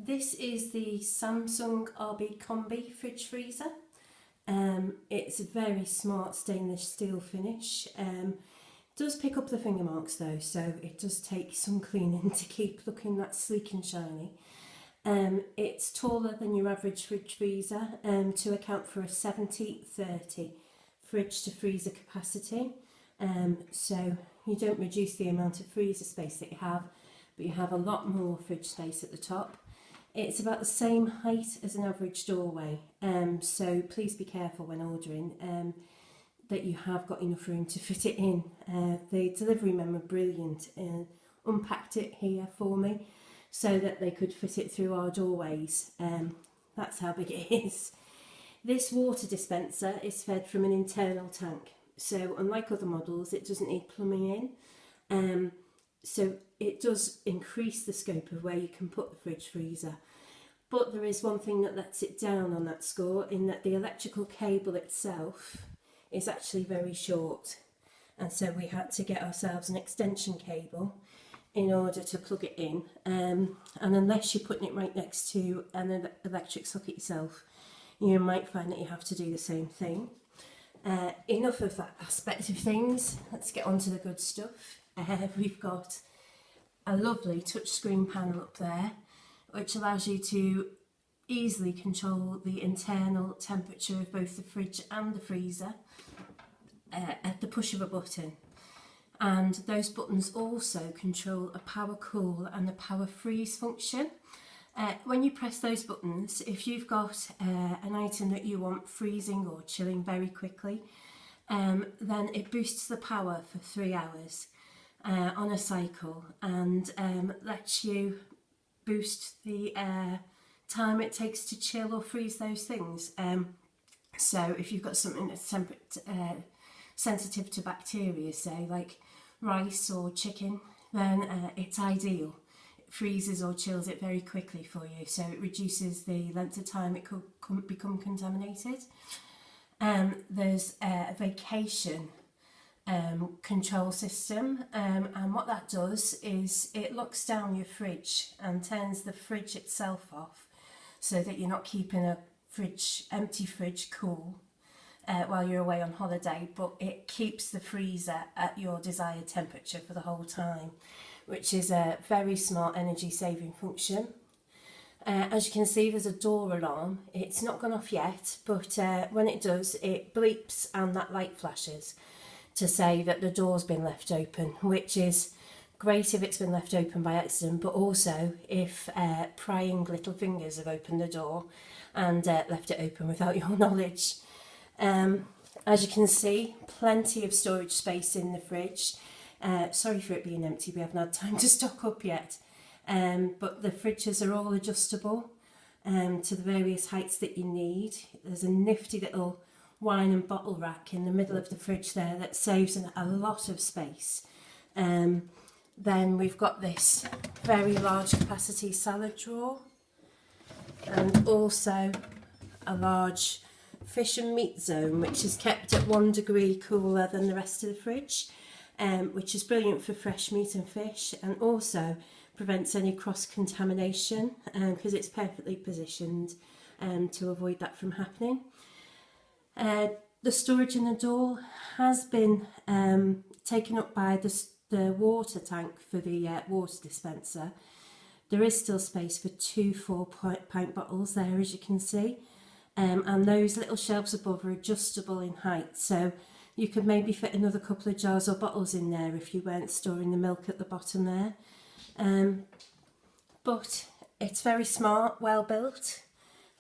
This is the Samsung RB Combi fridge freezer. It's a very smart stainless steel finish. Does pick up the finger marks though, so it does take some cleaning to keep looking that sleek and shiny. It's taller than your average fridge freezer to account for a 70/30 fridge to freezer capacity. So you don't reduce the amount of freezer space that you have, but you have a lot more fridge space at the top. It's about the same height as an average doorway, so please be careful when ordering that you have got enough room to fit it in. The delivery men were brilliant and unpacked it here for me so that they could fit it through our doorways. That's how big it is. This water dispenser is fed from an internal tank, so unlike other models it doesn't need plumbing in. So it does increase the scope of where you can put the fridge freezer. But there is one thing that lets it down on that score, in that the electrical cable itself is actually very short. And so we had to get ourselves an extension cable in order to plug it in. And unless you're putting it right next to an electric socket yourself, you might find that you have to do the same thing. Enough of that aspect of things, let's get on to the good stuff. We've got a lovely touchscreen panel up there, which allows you to easily control the internal temperature of both the fridge and the freezer at the push of a button. And those buttons also control a power cool and a power freeze function. When you press those buttons, if you've got an item that you want freezing or chilling very quickly, then it boosts the power for 3 hours. On a cycle, and lets you boost the time it takes to chill or freeze those things. So if you've got something that's sensitive to bacteria, say like rice or chicken, then it's ideal. It freezes or chills it very quickly for you, so it reduces the length of time it could become contaminated. There's a vacation control system, and what that does is it locks down your fridge and turns the fridge itself off, so that you're not keeping a empty fridge cool while you're away on holiday, but it keeps the freezer at your desired temperature for the whole time, which is a very smart energy saving function. As you can see, there's a door alarm. It's not gone off yet, but when it does, it bleeps and that light flashes to say that the door's been left open, which is great if it's been left open by accident, but also if prying little fingers have opened the door and left it open without your knowledge. As you can see, plenty of storage space in the fridge. Sorry for it being empty, we haven't had time to stock up yet. But the fridges are all adjustable to the various heights that you need. There's a nifty little wine and bottle rack in the middle of the fridge there that saves a lot of space. Then we've got this very large capacity salad drawer, and also a large fish and meat zone, which is kept at 1 degree cooler than the rest of the fridge, which is brilliant for fresh meat and fish, and also prevents any cross-contamination because it's perfectly positioned to avoid that from happening. The storage in the door has been taken up by the water tank for the water dispenser. There is still space for 2 4-pint bottles there, as you can see, and those little shelves above are adjustable in height, so you could maybe fit another couple of jars or bottles in there if you weren't storing the milk at the bottom there. But it's very smart, well built,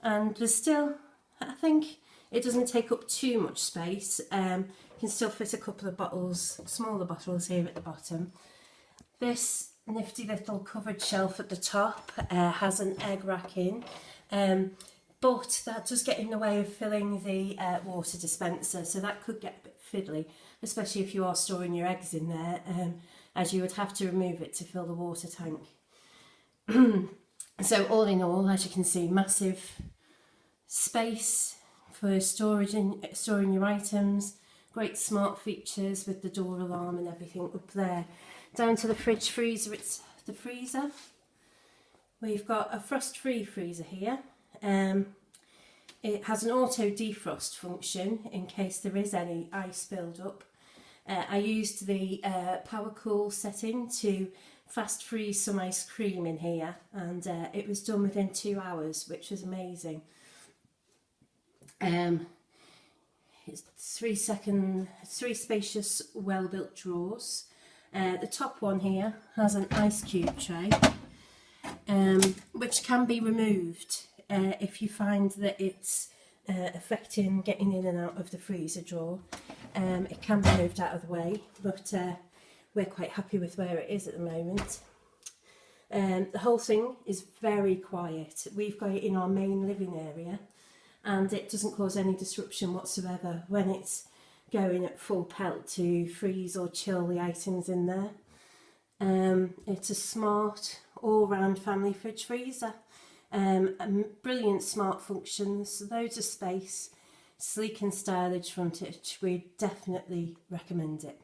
and there's still, I think, it doesn't take up too much space. You can still fit a couple of bottles, smaller bottles here at the bottom. This nifty little covered shelf at the top has an egg rack in, but that does get in the way of filling the water dispenser, so that could get a bit fiddly, especially if you are storing your eggs in there, as you would have to remove it to fill the water tank. So all in all, as you can see, massive space for storing your items, great smart features with the door alarm and everything up there. Down to the fridge freezer, it's the freezer. We've got a frost-free freezer here. It has an auto defrost function in case there is any ice build up. I used the power cool setting to fast freeze some ice cream in here, and it was done within 2 hours, which was amazing. It's three spacious, well-built drawers. The top one here has an ice cube tray, which can be removed if you find that it's affecting getting in and out of the freezer drawer. It can be moved out of the way, but we're quite happy with where it is at the moment. The whole thing is very quiet. We've got it in our main living area, and it doesn't cause any disruption whatsoever when it's going at full pelt to freeze or chill the items in there. It's a smart all-round family fridge freezer. Brilliant smart functions, loads of space, sleek and stylish frontage. We definitely recommend it.